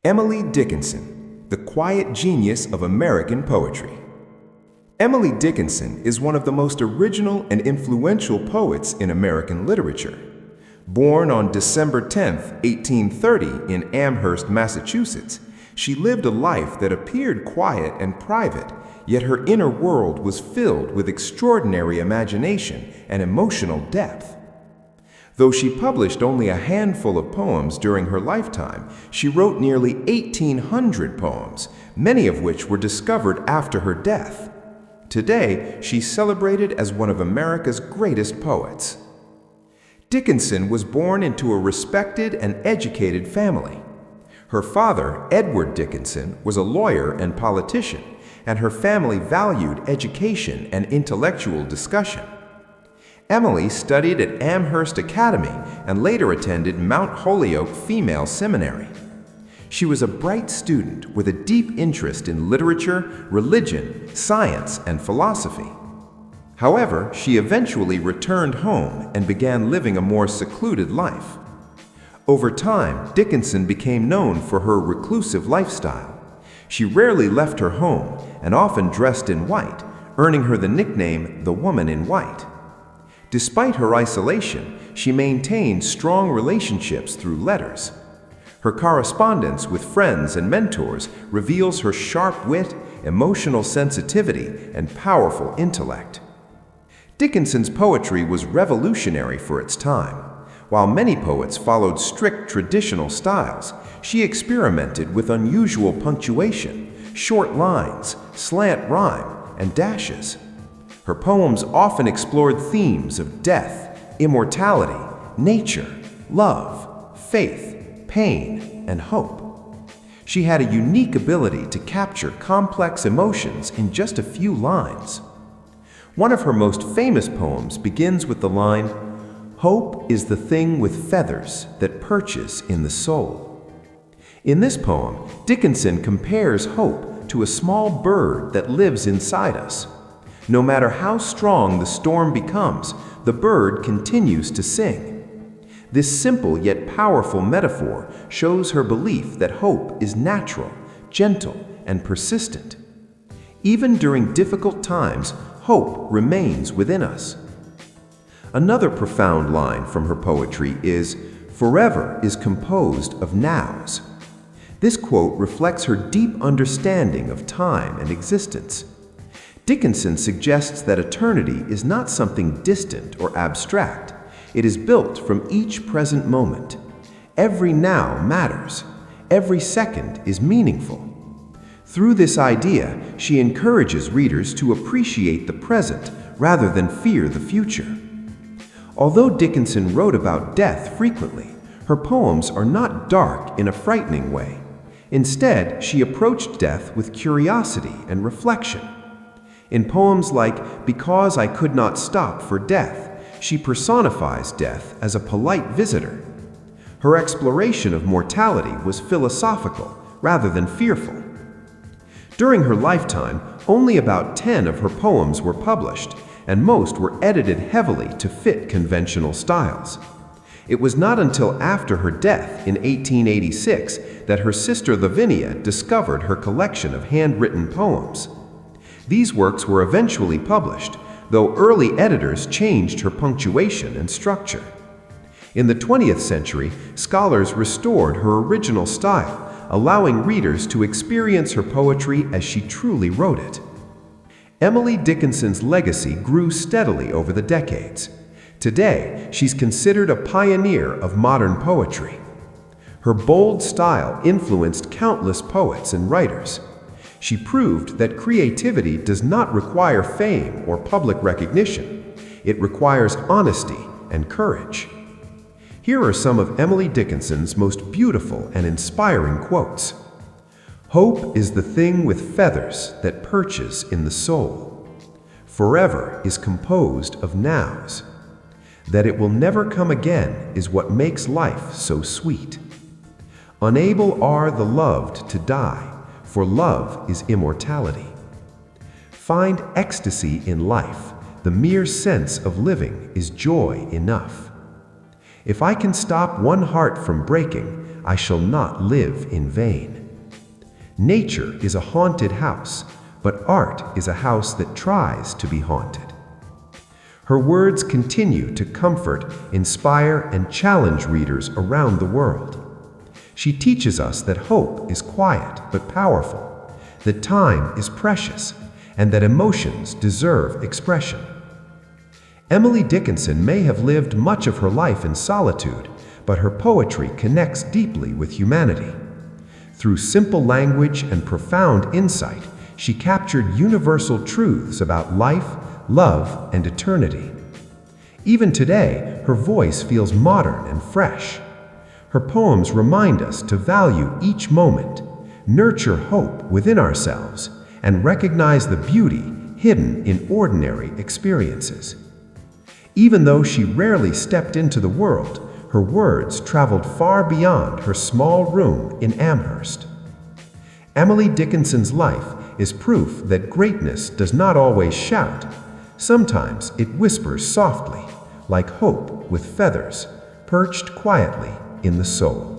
Emily Dickinson, the quiet genius of American poetry. Emily Dickinson is one of the most original and influential poets in American literature. Born on December 10, 1830 in Amherst, Massachusetts, she lived a life that appeared quiet and private, yet her inner world was filled with extraordinary imagination and emotional depth. Though she published only a handful of poems during her lifetime, she wrote nearly 1,800 poems, many of which were discovered after her death. Today, she's celebrated as one of America's greatest poets. Dickinson was born into a respected and educated family. Her father, Edward Dickinson, was a lawyer and politician, and her family valued education and intellectual discussion. Emily studied at Amherst Academy and later attended Mount Holyoke Female Seminary. She was a bright student with a deep interest in literature, religion, science, and philosophy. However, she eventually returned home and began living a more secluded life. Over time, Dickinson became known for her reclusive lifestyle. She rarely left her home and often dressed in white, earning her the nickname "the Woman in White." Despite her isolation, she maintained strong relationships through letters. Her correspondence with friends and mentors reveals her sharp wit, emotional sensitivity, and powerful intellect. Dickinson's poetry was revolutionary for its time. While many poets followed strict traditional styles, she experimented with unusual punctuation, short lines, slant rhyme, and dashes. Her poems often explored themes of death, immortality, nature, love, faith, pain, and hope. She had a unique ability to capture complex emotions in just a few lines. One of her most famous poems begins with the line, "Hope is the thing with feathers that perches in the soul." In this poem, Dickinson compares hope to a small bird that lives inside us. No matter how strong the storm becomes, the bird continues to sing. This simple yet powerful metaphor shows her belief that hope is natural, gentle, and persistent. Even during difficult times, hope remains within us. Another profound line from her poetry is, "Forever is composed of nows." This quote reflects her deep understanding of time and existence. Dickinson suggests that eternity is not something distant or abstract. It is built from each present moment. Every now matters. Every second is meaningful. Through this idea, she encourages readers to appreciate the present rather than fear the future. Although Dickinson wrote about death frequently, her poems are not dark in a frightening way. Instead, she approached death with curiosity and reflection. In poems like "Because I Could Not Stop for Death," she personifies death as a polite visitor. Her exploration of mortality was philosophical rather than fearful. During her lifetime, only about 10 of her poems were published, and most were edited heavily to fit conventional styles. It was not until after her death in 1886 that her sister Lavinia discovered her collection of handwritten poems. These works were eventually published, though early editors changed her punctuation and structure. In the 20th century, scholars restored her original style, allowing readers to experience her poetry as she truly wrote it. Emily Dickinson's legacy grew steadily over the decades. Today, she's considered a pioneer of modern poetry. Her bold style influenced countless poets and writers. She proved that creativity does not require fame or public recognition. It requires honesty and courage. Here are some of Emily Dickinson's most beautiful and inspiring quotes. "Hope is the thing with feathers that perches in the soul. Forever is composed of nows. That it will never come again is what makes life so sweet. Unable are the loved to die, for love is immortality. Find ecstasy in life. The mere sense of living is joy enough. If I can stop one heart from breaking, I shall not live in vain." Nature is a haunted house, but art is a house that tries to be haunted. Her words continue to comfort, inspire, and challenge readers around the world. She teaches us that hope is quiet but powerful, that time is precious, and that emotions deserve expression. Emily Dickinson may have lived much of her life in solitude, but her poetry connects deeply with humanity. Through simple language and profound insight, she captured universal truths about life, love, and eternity. Even today, her voice feels modern and fresh. Her poems remind us to value each moment, nurture hope within ourselves, and recognize the beauty hidden in ordinary experiences. Even though she rarely stepped into the world, her words traveled far beyond her small room in Amherst. Emily Dickinson's life is proof that greatness does not always shout. Sometimes it whispers softly, like hope with feathers, perched quietly in the soul.